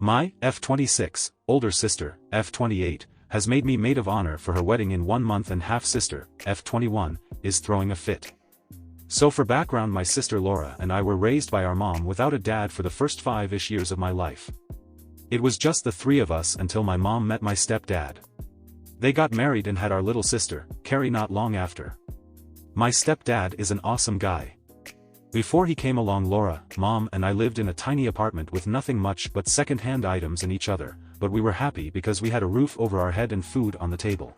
My F26, older sister, F28, has made me maid of honor for her wedding in 1 month, and half-sister, F21, is throwing a fit. So for background, my sister Laura and I were raised by our mom without a dad for the first 5-ish years of my life. It was just the three of us until my mom met my stepdad. They got married and had our little sister, Carrie, not long after. My stepdad is an awesome guy. Before he came along, Laura, mom and I lived in a tiny apartment with nothing much but second-hand items and each other, but we were happy because we had a roof over our head and food on the table.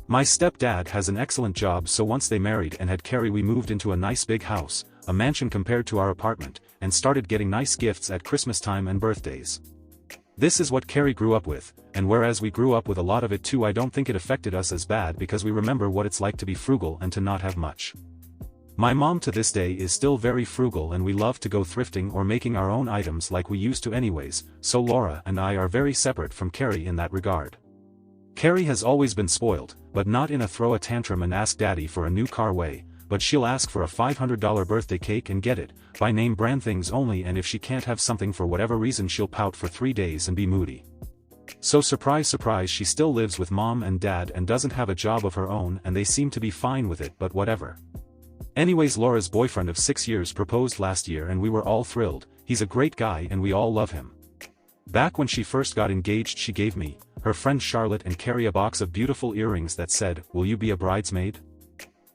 My stepdad has an excellent job, so once they married and had Carrie, we moved into a nice big house, a mansion compared to our apartment, and started getting nice gifts at Christmas time and birthdays. This is what Carrie grew up with, and whereas we grew up with a lot of it too, I don't think it affected us as bad because we remember what it's like to be frugal and to not have much. My mom to this day is still very frugal, and we love to go thrifting or making our own items like we used to anyways, so Laura and I are very separate from Carrie in that regard. Carrie has always been spoiled, but not in a throw a tantrum and ask daddy for a new car way, but she'll ask for a $500 birthday cake and get it, by name brand things only, and if she can't have something for whatever reason she'll pout for 3 days and be moody. So surprise surprise, she still lives with mom and dad and doesn't have a job of her own, and they seem to be fine with it, but whatever. Anyways, Laura's boyfriend of 6 years proposed last year and we were all thrilled. He's a great guy and we all love him. Back when she first got engaged, she gave me, her friend Charlotte and Carrie a box of beautiful earrings that said, "Will you be a bridesmaid?"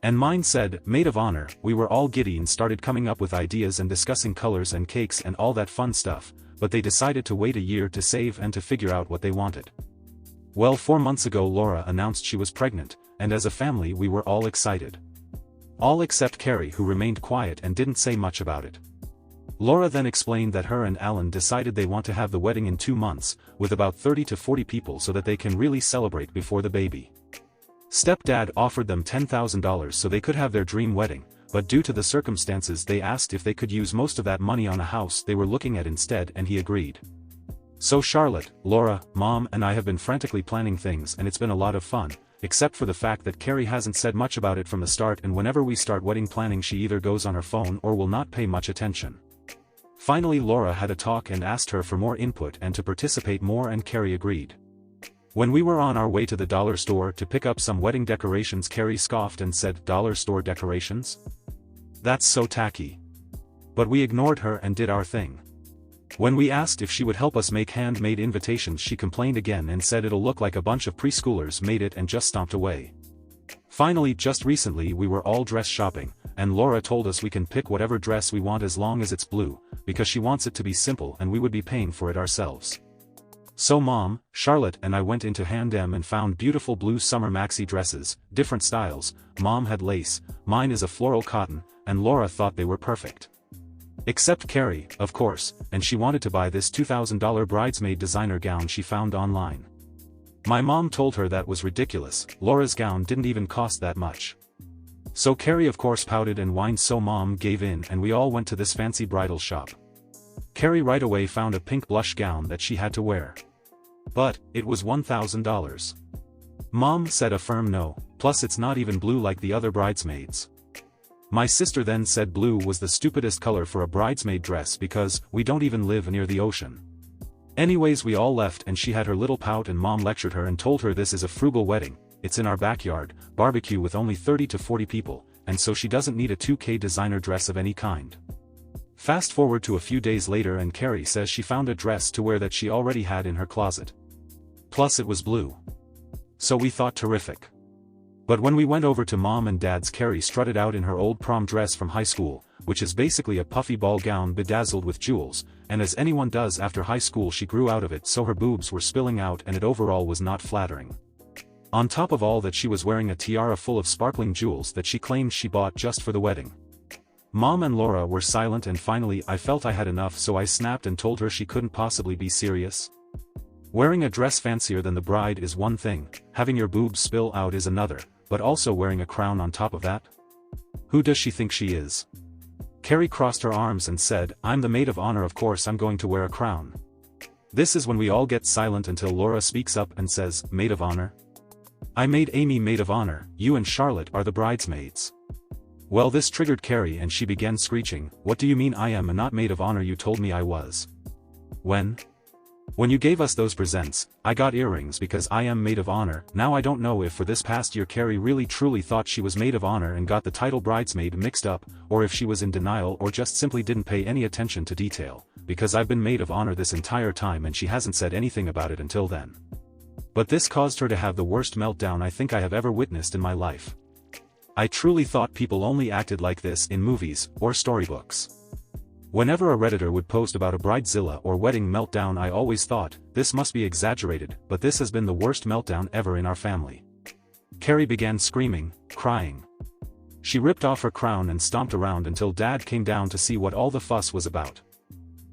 And mine said, "Maid of Honor." We were all giddy and started coming up with ideas and discussing colors and cakes and all that fun stuff, but they decided to wait a year to save and to figure out what they wanted. Well, 4 months ago Laura announced she was pregnant, and as a family we were all excited. All except Carrie, who remained quiet and didn't say much about it. Laura then explained that her and Alan decided they want to have the wedding in 2 months, with about 30 to 40 people so that they can really celebrate before the baby. Stepdad offered them $10,000 so they could have their dream wedding, but due to the circumstances they asked if they could use most of that money on a house they were looking at instead, and he agreed. So Charlotte, Laura, mom and I have been frantically planning things, and it's been a lot of fun, except for the fact that Carrie hasn't said much about it from the start, and whenever we start wedding planning she either goes on her phone or will not pay much attention. Finally Laura had a talk and asked her for more input and to participate more, and Carrie agreed. When we were on our way to the dollar store to pick up some wedding decorations, Carrie scoffed and said, "Dollar store decorations? That's so tacky." But we ignored her and did our thing. When we asked if she would help us make handmade invitations, she complained again and said it'll look like a bunch of preschoolers made it, and just stomped away. Finally, just recently we were all dress shopping, and Laura told us we can pick whatever dress we want as long as it's blue, because she wants it to be simple and we would be paying for it ourselves. So mom, Charlotte and I went into H&M and found beautiful blue summer maxi dresses, different styles. Mom had lace, mine is a floral cotton, and Laura thought they were perfect. Except Carrie, of course, and she wanted to buy this $2,000 bridesmaid designer gown she found online. My mom told her that was ridiculous, Laura's gown didn't even cost that much. So Carrie of course pouted and whined, so mom gave in and we all went to this fancy bridal shop. Carrie right away found a pink blush gown that she had to wear. But, it was $1,000. Mom said a firm no, plus it's not even blue like the other bridesmaids. My sister then said blue was the stupidest color for a bridesmaid dress because we don't even live near the ocean. Anyways, we all left and she had her little pout and mom lectured her and told her this is a frugal wedding, it's in our backyard, barbecue with only 30 to 40 people, and so she doesn't need a $2,000 designer dress of any kind. Fast forward to a few days later and Carrie says she found a dress to wear that she already had in her closet. Plus it was blue. So we thought terrific. But when we went over to mom and dad's, Carrie strutted out in her old prom dress from high school, which is basically a puffy ball gown bedazzled with jewels, and as anyone does after high school she grew out of it, so her boobs were spilling out and it overall was not flattering. On top of all that, she was wearing a tiara full of sparkling jewels that she claimed she bought just for the wedding. Mom and Laura were silent, and finally I felt I had enough, so I snapped and told her she couldn't possibly be serious. Wearing a dress fancier than the bride is one thing, having your boobs spill out is another, but also wearing a crown on top of that? Who does she think she is? Carrie crossed her arms and said, "I'm the maid of honor, of course I'm going to wear a crown." This is when we all get silent until Laura speaks up and says, "Maid of honor? I made Amy maid of honor, you and Charlotte are the bridesmaids." Well, this triggered Carrie and she began screeching, "What do you mean I am not maid of honor? You told me I was." When? When you gave us those presents, I got earrings because I am maid of honor. Now I don't know if for this past year Carrie really truly thought she was maid of honor and got the title bridesmaid mixed up, or if she was in denial or just simply didn't pay any attention to detail, because I've been maid of honor this entire time and she hasn't said anything about it until then. But this caused her to have the worst meltdown I think I have ever witnessed in my life. I truly thought people only acted like this in movies or storybooks. Whenever a Redditor would post about a bridezilla or wedding meltdown, I always thought, this must be exaggerated, but this has been the worst meltdown ever in our family. Carrie began screaming, crying. She ripped off her crown and stomped around until Dad came down to see what all the fuss was about.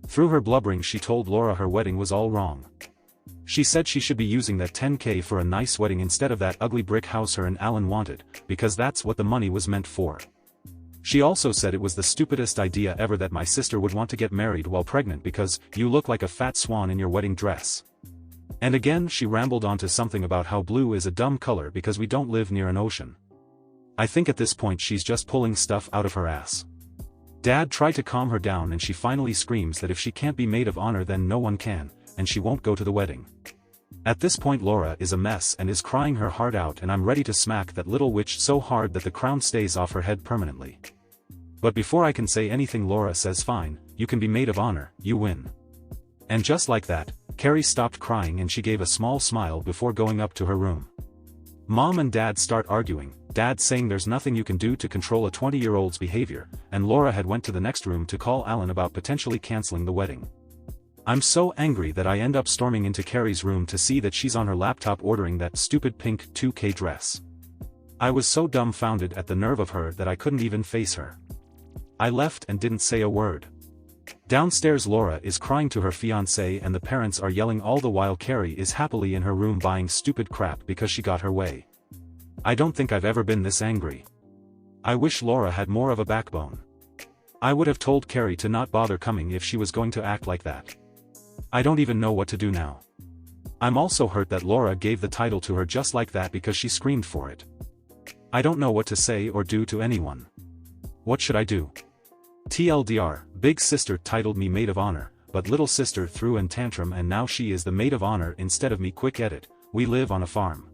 Through her blubbering she told Laura her wedding was all wrong. She said she should be using that $10K for a nice wedding instead of that ugly brick house her and Alan wanted, because that's what the money was meant for. She also said it was the stupidest idea ever that my sister would want to get married while pregnant because you look like a fat swan in your wedding dress. And again she rambled onto something about how blue is a dumb color because we don't live near an ocean. I think at this point she's just pulling stuff out of her ass. Dad tried to calm her down and she finally screams that if she can't be maid of honor then no one can, and she won't go to the wedding. At this point Laura is a mess and is crying her heart out, and I'm ready to smack that little witch so hard that the crown stays off her head permanently. But before I can say anything Laura says, fine, you can be maid of honor, you win. And just like that, Carrie stopped crying and she gave a small smile before going up to her room. Mom and Dad start arguing, Dad saying there's nothing you can do to control a 20-year-old's behavior, and Laura had went to the next room to call Alan about potentially canceling the wedding. I'm so angry that I end up storming into Carrie's room to see that she's on her laptop ordering that stupid pink 2K dress. I was so dumbfounded at the nerve of her that I couldn't even face her. I left and didn't say a word. Downstairs Laura is crying to her fiancé and the parents are yelling all the while Carrie is happily in her room buying stupid crap because she got her way. I don't think I've ever been this angry. I wish Laura had more of a backbone. I would have told Carrie to not bother coming if she was going to act like that. I don't even know what to do now. I'm also hurt that Laura gave the title to her just like that because she screamed for it. I don't know what to say or do to anyone. What should I do? TLDR, big sister titled me maid of honor, but little sister threw an tantrum and now she is the maid of honor instead of me. Quick edit, we live on a farm.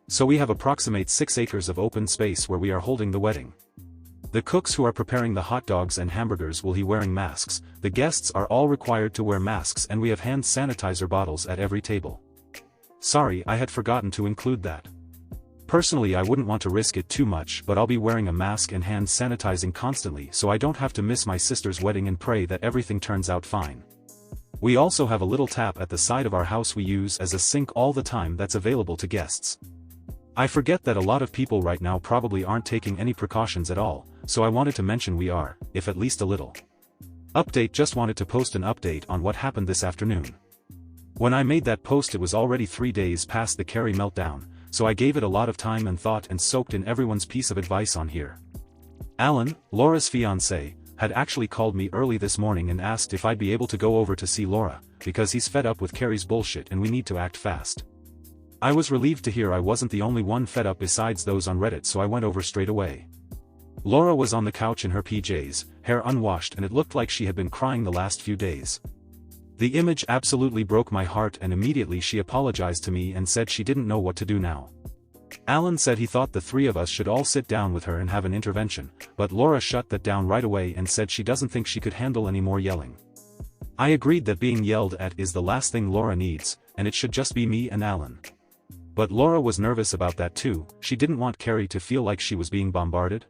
So we have approximate 6 acres of open space where we are holding the wedding. The cooks who are preparing the hot dogs and hamburgers will be wearing masks, the guests are all required to wear masks, and we have hand sanitizer bottles at every table. Sorry, I had forgotten to include that. Personally I wouldn't want to risk it too much, but I'll be wearing a mask and hand sanitizing constantly so I don't have to miss my sister's wedding and pray that everything turns out fine. We also have a little tap at the side of our house we use as a sink all the time that's available to guests. I forget that a lot of people right now probably aren't taking any precautions at all, so I wanted to mention we are, if at least a little. Update, just wanted to post an update on what happened this afternoon. When I made that post it was already 3 days past the Carrie meltdown, so I gave it a lot of time and thought and soaked in everyone's piece of advice on here. Alan, Laura's fiancé, had actually called me early this morning and asked if I'd be able to go over to see Laura, because he's fed up with Carrie's bullshit and we need to act fast. I was relieved to hear I wasn't the only one fed up besides those on Reddit, so I went over straight away. Laura was on the couch in her PJs, hair unwashed, and it looked like she had been crying the last few days. The image absolutely broke my heart, and immediately she apologized to me and said she didn't know what to do now. Alan said he thought the 3 of us should all sit down with her and have an intervention, but Laura shut that down right away and said she doesn't think she could handle any more yelling. I agreed that being yelled at is the last thing Laura needs, and it should just be me and Alan. But Laura was nervous about that too. She didn't want Carrie to feel like she was being bombarded.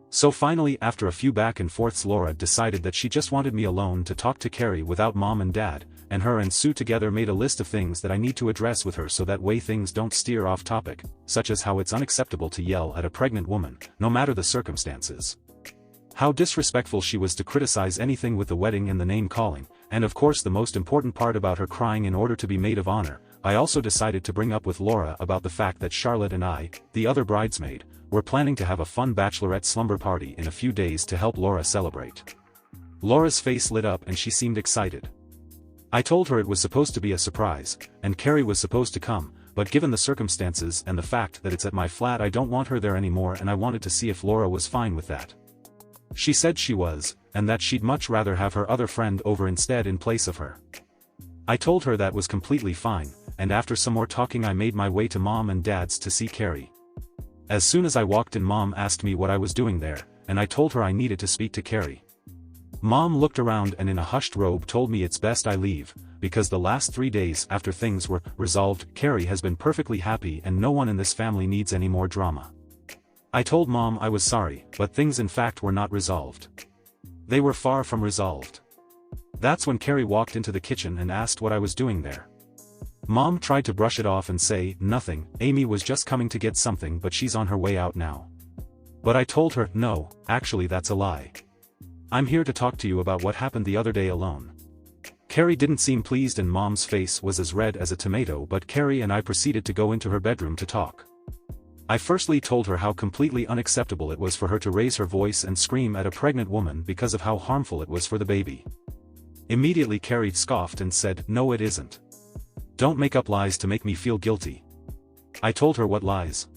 So finally, after a few back and forths, Laura decided that she just wanted me alone to talk to Carrie without Mom and Dad, and her and Sue together made a list of things that I need to address with her so that way things don't steer off topic, such as how it's unacceptable to yell at a pregnant woman, no matter the circumstances. How disrespectful she was to criticize anything with the wedding and the name calling, and of course the most important part about her crying in order to be maid of honor. I also decided to bring up with Laura about the fact that Charlotte and I, the other bridesmaid, were planning to have a fun bachelorette slumber party in a few days to help Laura celebrate. Laura's face lit up and she seemed excited. I told her it was supposed to be a surprise, and Carrie was supposed to come, but given the circumstances and the fact that it's at my flat I don't want her there anymore, and I wanted to see if Laura was fine with that. She said she was, and that she'd much rather have her other friend over instead in place of her. I told her that was completely fine, and after some more talking I made my way to Mom and Dad's to see Carrie. As soon as I walked in, Mom asked me what I was doing there, and I told her I needed to speak to Carrie. Mom looked around and in a hushed robe told me it's best I leave, because the last 3 days after things were resolved, Carrie has been perfectly happy and no one in this family needs any more drama. I told Mom I was sorry, but things in fact were not resolved. They were far from resolved. That's when Carrie walked into the kitchen and asked what I was doing there. Mom tried to brush it off and say, nothing, Amy was just coming to get something but she's on her way out now. But I told her, no, actually that's a lie. I'm here to talk to you about what happened the other day alone. Carrie didn't seem pleased and Mom's face was as red as a tomato, but Carrie and I proceeded to go into her bedroom to talk. I firstly told her how completely unacceptable it was for her to raise her voice and scream at a pregnant woman because of how harmful it was for the baby. Immediately Carrie scoffed and said, no it isn't. Don't make up lies to make me feel guilty. I told her what lies.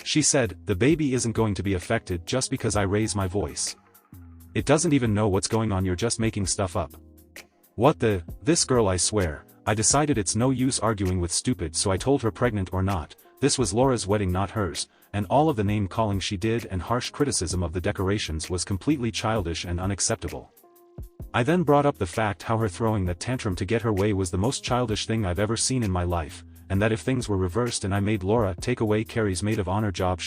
She said, the baby isn't going to be affected just because I raise my voice. It doesn't even know what's going on, you're just making stuff up. What the, this girl, I swear. I decided it's no use arguing with stupid, so I told her pregnant or not, this was Laura's wedding not hers, and all of the name calling she did and harsh criticism of the decorations was completely childish and unacceptable. I then brought up the fact how her throwing that tantrum to get her way was the most childish thing I've ever seen in my life, and that if things were reversed and I made Laura take away Carrie's maid of honor job,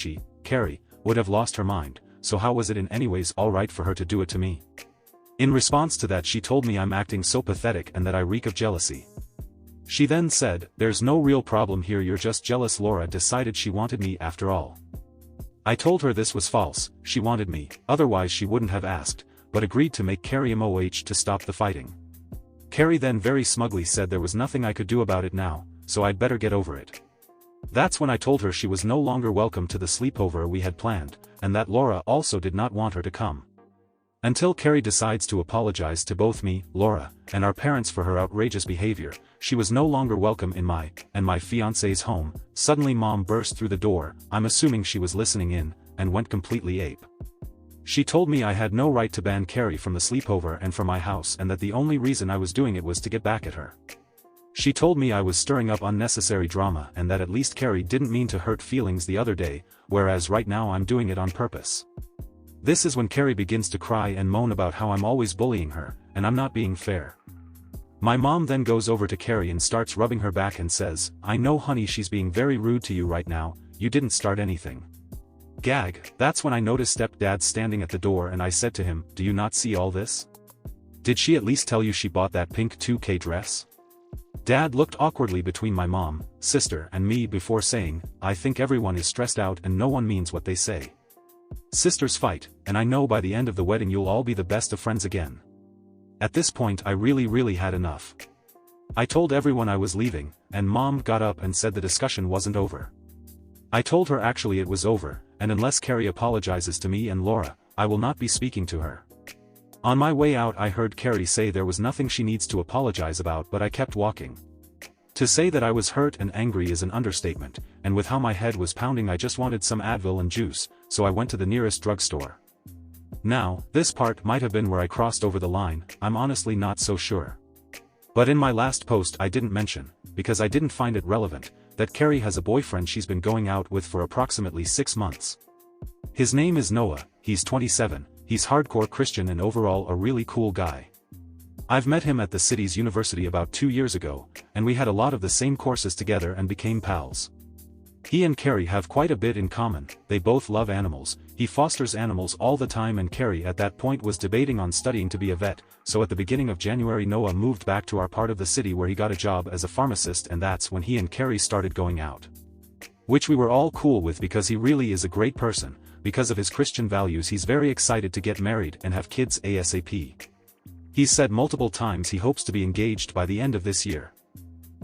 Carrie, would have lost her mind, so how was it in any ways alright for her to do it to me? In response to that she told me I'm acting so pathetic and that I reek of jealousy. She then said, there's no real problem here, you're just jealous. Laura decided she wanted me after all. I told her this was false, she wanted me, otherwise she wouldn't have asked, but agreed to make Carrie MOH to stop the fighting. Carrie then very smugly said there was nothing I could do about it now, so I'd better get over it. That's when I told her she was no longer welcome to the sleepover we had planned, and that Laura also did not want her to come. Until Carrie decides to apologize to both me, Laura, and our parents for her outrageous behavior, she was no longer welcome in my fiancé's home. Suddenly Mom burst through the door, I'm assuming she was listening in, and went completely ape. She told me I had no right to ban Carrie from the sleepover and from my house, and that the only reason I was doing it was to get back at her. She told me I was stirring up unnecessary drama and that at least Carrie didn't mean to hurt feelings the other day, whereas right now I'm doing it on purpose. This is when Carrie begins to cry and moan about how I'm always bullying her, and I'm not being fair. My mom then goes over to Carrie and starts rubbing her back and says, I know honey, she's being very rude to you right now, you didn't start anything. Gag. That's when I noticed stepdad standing at the door and I said to him, do you not see all this? Did she at least tell you she bought that pink 2K dress? Dad looked awkwardly between my mom, sister and me before saying, I think everyone is stressed out and no one means what they say. Sisters fight, and I know by the end of the wedding you'll all be the best of friends again. At this point I really had enough. I told everyone I was leaving, and Mom got up and said the discussion wasn't over. I told her actually it was over, and unless Carrie apologizes to me and Laura, I will not be speaking to her. On my way out I heard Carrie say there was nothing she needs to apologize about, but I kept walking. To say that I was hurt and angry is an understatement, and with how my head was pounding I just wanted some Advil and juice, so I went to the nearest drugstore. Now, this part might have been where I crossed over the line, I'm honestly not so sure. But in my last post I didn't mention, because I didn't find it relevant, that Carrie has a boyfriend she's been going out with for approximately 6 months. His name is Noah, he's 27, he's hardcore Christian and overall a really cool guy. I've met him at the city's university about 2 years ago, and we had a lot of the same courses together and became pals. He and Carrie have quite a bit in common, they both love animals, he fosters animals all the time, and Carrie at that point was debating on studying to be a vet, so at the beginning of January Noah moved back to our part of the city where he got a job as a pharmacist, and that's when he and Carrie started going out. Which we were all cool with because he really is a great person, because of his Christian values he's very excited to get married and have kids ASAP. He's said multiple times he hopes to be engaged by the end of this year.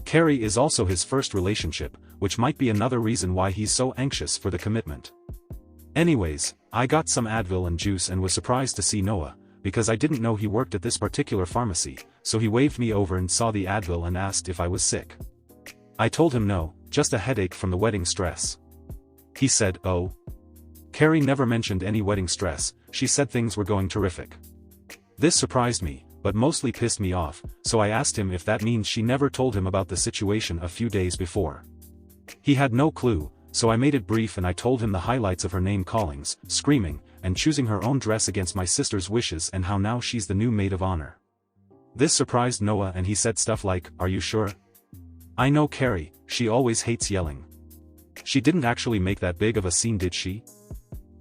Carrie is also his first relationship, which might be another reason why he's so anxious for the commitment. Anyways, I got some Advil and juice and was surprised to see Noah, because I didn't know he worked at this particular pharmacy, so he waved me over and saw the Advil and asked if I was sick. I told him no, just a headache from the wedding stress. He said, oh. Carrie never mentioned any wedding stress, she said things were going terrific. This surprised me, but mostly pissed me off, so I asked him if that means she never told him about the situation a few days before. He had no clue, so I made it brief and I told him the highlights of her name callings, screaming, and choosing her own dress against my sister's wishes and how now she's the new maid of honor. This surprised Noah and he said stuff like, "Are you sure? I know Carrie, she always hates yelling. She didn't actually make that big of a scene, did she?"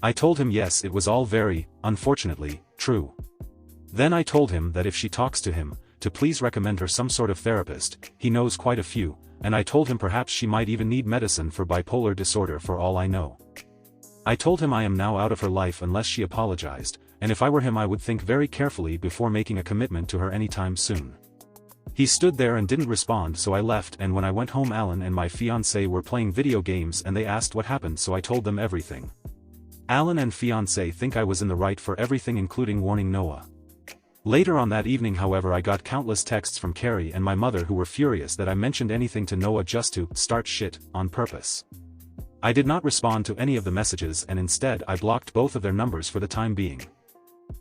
I told him yes, it was all very, unfortunately, true. Then I told him that if she talks to him, to please recommend her some sort of therapist, he knows quite a few, and I told him perhaps she might even need medicine for bipolar disorder for all I know. I told him I am now out of her life unless she apologized, and if I were him I would think very carefully before making a commitment to her anytime soon. He stood there and didn't respond, so I left, and when I went home Alan and my fiancé were playing video games and they asked what happened, so I told them everything. Alan and fiancé think I was in the right for everything, including warning Noah. Later on that evening however I got countless texts from Carrie and my mother who were furious that I mentioned anything to Noah just to start shit on purpose. I did not respond to any of the messages and instead I blocked both of their numbers for the time being.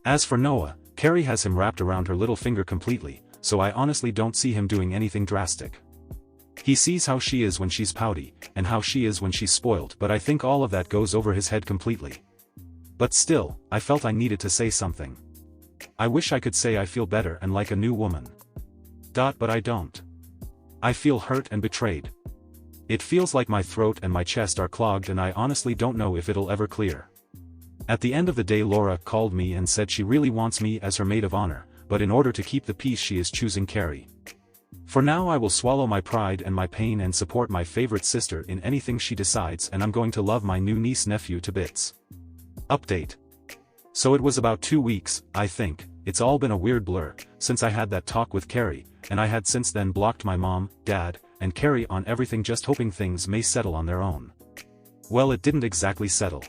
As for Noah, Carrie has him wrapped around her little finger completely, so I honestly don't see him doing anything drastic. He sees how she is when she's pouty, and how she is when she's spoiled, but I think all of that goes over his head completely. But still, I felt I needed to say something. I wish I could say I feel better and like a new woman. But I don't. I feel hurt and betrayed. It feels like my throat and my chest are clogged and I honestly don't know if it'll ever clear. At the end of the day Laura called me and said she really wants me as her maid of honor, but in order to keep the peace she is choosing Carrie. For now I will swallow my pride and my pain and support my favorite sister in anything she decides, and I'm going to love my new niece-nephew to bits. Update. So it was about 2 weeks, I think. It's all been a weird blur, since I had that talk with Carrie, and I had since then blocked my mom, dad, and Carrie on everything, just hoping things may settle on their own. Well, it didn't exactly settle.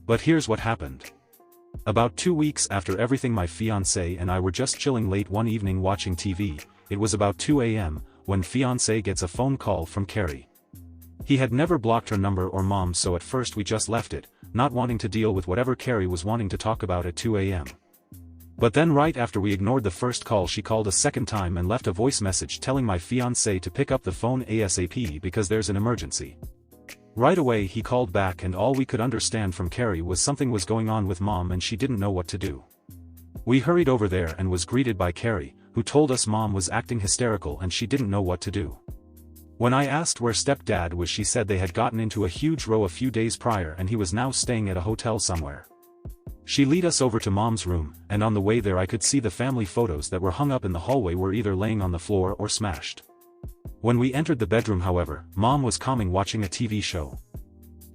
But here's what happened. About 2 weeks after everything, my fiancé and I were just chilling late one evening watching TV. It was about 2 a.m, when fiancé gets a phone call from Carrie. He had never blocked her number or mom, so at first we just left it, not wanting to deal with whatever Carrie was wanting to talk about at 2 a.m. But then right after we ignored the first call, she called a second time and left a voice message telling my fiancé to pick up the phone ASAP because there's an emergency. Right away he called back and all we could understand from Carrie was something was going on with mom and she didn't know what to do. We hurried over there and was greeted by Carrie, who told us mom was acting hysterical and she didn't know what to do. When I asked where stepdad was, she said they had gotten into a huge row a few days prior and he was now staying at a hotel somewhere. She led us over to mom's room, and on the way there I could see the family photos that were hung up in the hallway were either laying on the floor or smashed. When we entered the bedroom however, mom was calming watching a TV show.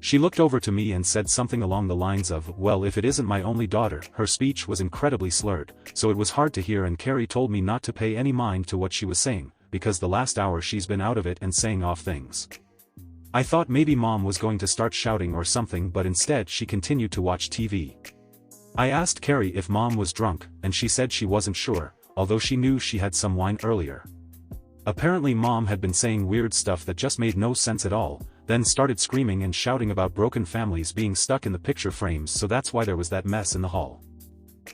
She looked over to me and said something along the lines of, "Well, if it isn't my only daughter." Her speech was incredibly slurred, so it was hard to hear, and Carrie told me not to pay any mind to what she was saying, because the last hour she's been out of it and saying off things. I thought maybe mom was going to start shouting or something, but instead she continued to watch TV. I asked Carrie if mom was drunk, and she said she wasn't sure, although she knew she had some wine earlier. Apparently mom had been saying weird stuff that just made no sense at all, then started screaming and shouting about broken families being stuck in the picture frames, so that's why there was that mess in the hall.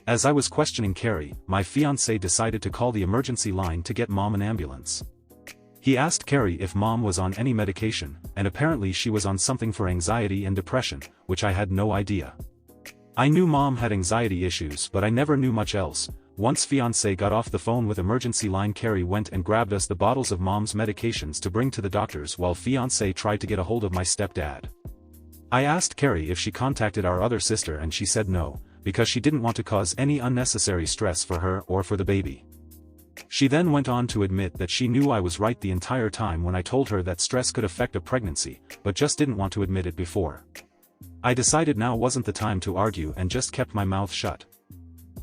As I was questioning Carrie, my fiancé decided to call the emergency line to get mom an ambulance. He asked Carrie if mom was on any medication, and apparently she was on something for anxiety and depression, which I had no idea. I knew mom had anxiety issues, but I never knew much else. Once fiancé got off the phone with emergency line, Carrie went and grabbed us the bottles of mom's medications to bring to the doctors while fiancé tried to get a hold of my stepdad. I asked Carrie if she contacted our other sister and she said no, because she didn't want to cause any unnecessary stress for her or for the baby. She then went on to admit that she knew I was right the entire time when I told her that stress could affect a pregnancy, but just didn't want to admit it before. I decided now wasn't the time to argue and just kept my mouth shut.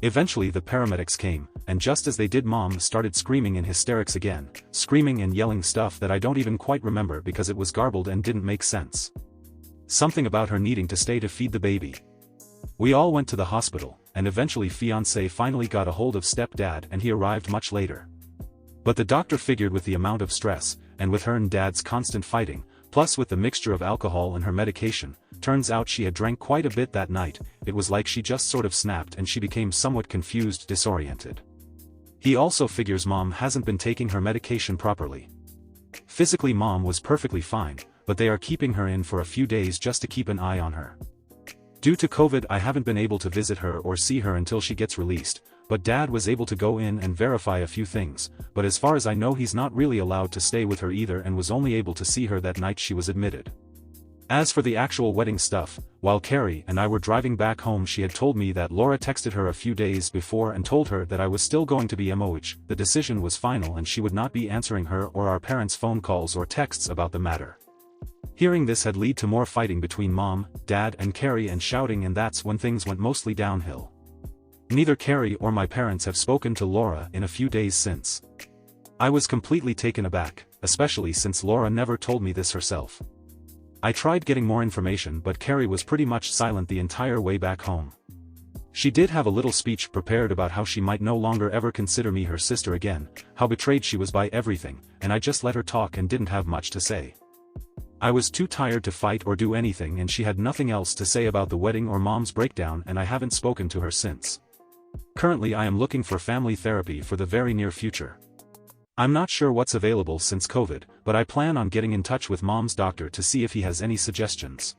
Eventually the paramedics came, and just as they did, mom started screaming in hysterics again, screaming and yelling stuff that I don't even quite remember because it was garbled and didn't make sense. Something about her needing to stay to feed the baby. We all went to the hospital, and eventually fiancé finally got a hold of stepdad and he arrived much later. But the doctor figured with the amount of stress, and with her and dad's constant fighting, plus with the mixture of alcohol and her medication, turns out she had drank quite a bit that night. It was like she just sort of snapped and she became somewhat confused, disoriented. He also figures mom hasn't been taking her medication properly. Physically mom was perfectly fine, but they are keeping her in for a few days just to keep an eye on her. Due to COVID I haven't been able to visit her or see her until she gets released, but dad was able to go in and verify a few things, but as far as I know he's not really allowed to stay with her either and was only able to see her that night she was admitted. As for the actual wedding stuff, while Carrie and I were driving back home she had told me that Laura texted her a few days before and told her that I was still going to be MOH, the decision was final and she would not be answering her or our parents' phone calls or texts about the matter. Hearing this had led to more fighting between mom, dad and Carrie and shouting, and that's when things went mostly downhill. Neither Carrie or my parents have spoken to Laura in a few days since. I was completely taken aback, especially since Laura never told me this herself. I tried getting more information but Carrie was pretty much silent the entire way back home. She did have a little speech prepared about how she might no longer ever consider me her sister again, how betrayed she was by everything, and I just let her talk and didn't have much to say. I was too tired to fight or do anything and she had nothing else to say about the wedding or mom's breakdown and I haven't spoken to her since. Currently I am looking for family therapy for the very near future. I'm not sure what's available since COVID, but I plan on getting in touch with mom's doctor to see if he has any suggestions.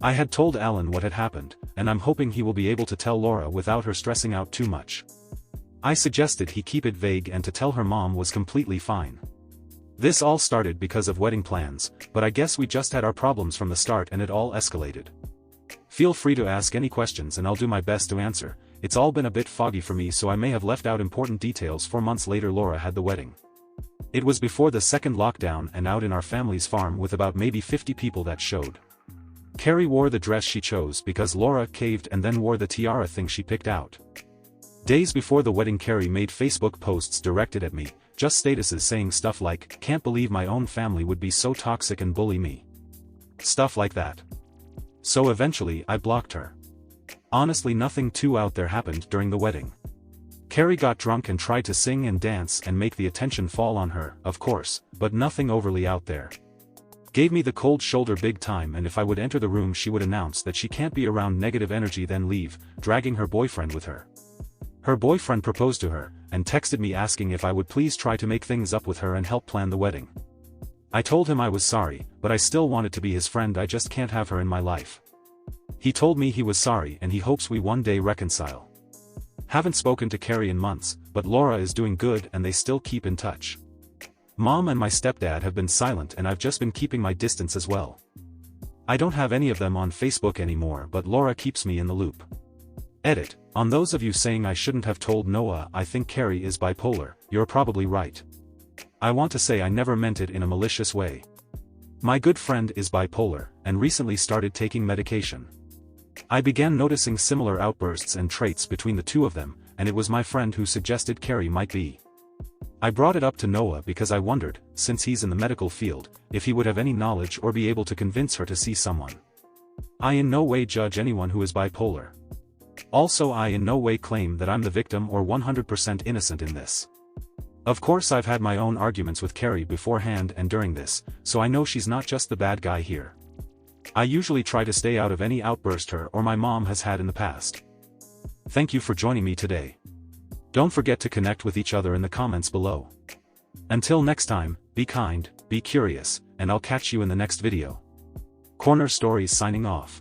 I had told Alan what had happened, and I'm hoping he will be able to tell Laura without her stressing out too much. I suggested he keep it vague and to tell her mom was completely fine. This all started because of wedding plans, but I guess we just had our problems from the start and it all escalated. Feel free to ask any questions and I'll do my best to answer. It's all been a bit foggy for me so I may have left out important details. 4 months later Laura had the wedding. It was before the second lockdown and out in our family's farm with about maybe 50 people that showed. Carrie wore the dress she chose because Laura caved and then wore the tiara thing she picked out. Days before the wedding Carrie made Facebook posts directed at me, just statuses saying stuff like, "Can't believe my own family would be so toxic and bully me." Stuff like that. So eventually I blocked her. Honestly nothing too out there happened during the wedding. Carrie got drunk and tried to sing and dance and make the attention fall on her, of course, but nothing overly out there. Gave me the cold shoulder big time and if I would enter the room she would announce that she can't be around negative energy then leave, dragging her boyfriend with her. Her boyfriend proposed to her, and texted me asking if I would please try to make things up with her and help plan the wedding. I told him I was sorry, but I still wanted to be his friend, I just can't have her in my life. He told me he was sorry and he hopes we one day reconcile. Haven't spoken to Carrie in months, but Laura is doing good and they still keep in touch. Mom and my stepdad have been silent and I've just been keeping my distance as well. I don't have any of them on Facebook anymore but Laura keeps me in the loop. Edit. On those of you saying I shouldn't have told Noah I think Carrie is bipolar, you're probably right. I want to say I never meant it in a malicious way. My good friend is bipolar, and recently started taking medication. I began noticing similar outbursts and traits between the two of them, and it was my friend who suggested Carrie might be. I brought it up to Noah because I wondered, since he's in the medical field, if he would have any knowledge or be able to convince her to see someone. I in no way judge anyone who is bipolar. Also I in no way claim that I'm the victim or 100% innocent in this. Of course I've had my own arguments with Carrie beforehand and during this, so I know she's not just the bad guy here. I usually try to stay out of any outburst her or my mom has had in the past. Thank you for joining me today. Don't forget to connect with each other in the comments below. Until next time, be kind, be curious, and I'll catch you in the next video. Corner Stories signing off.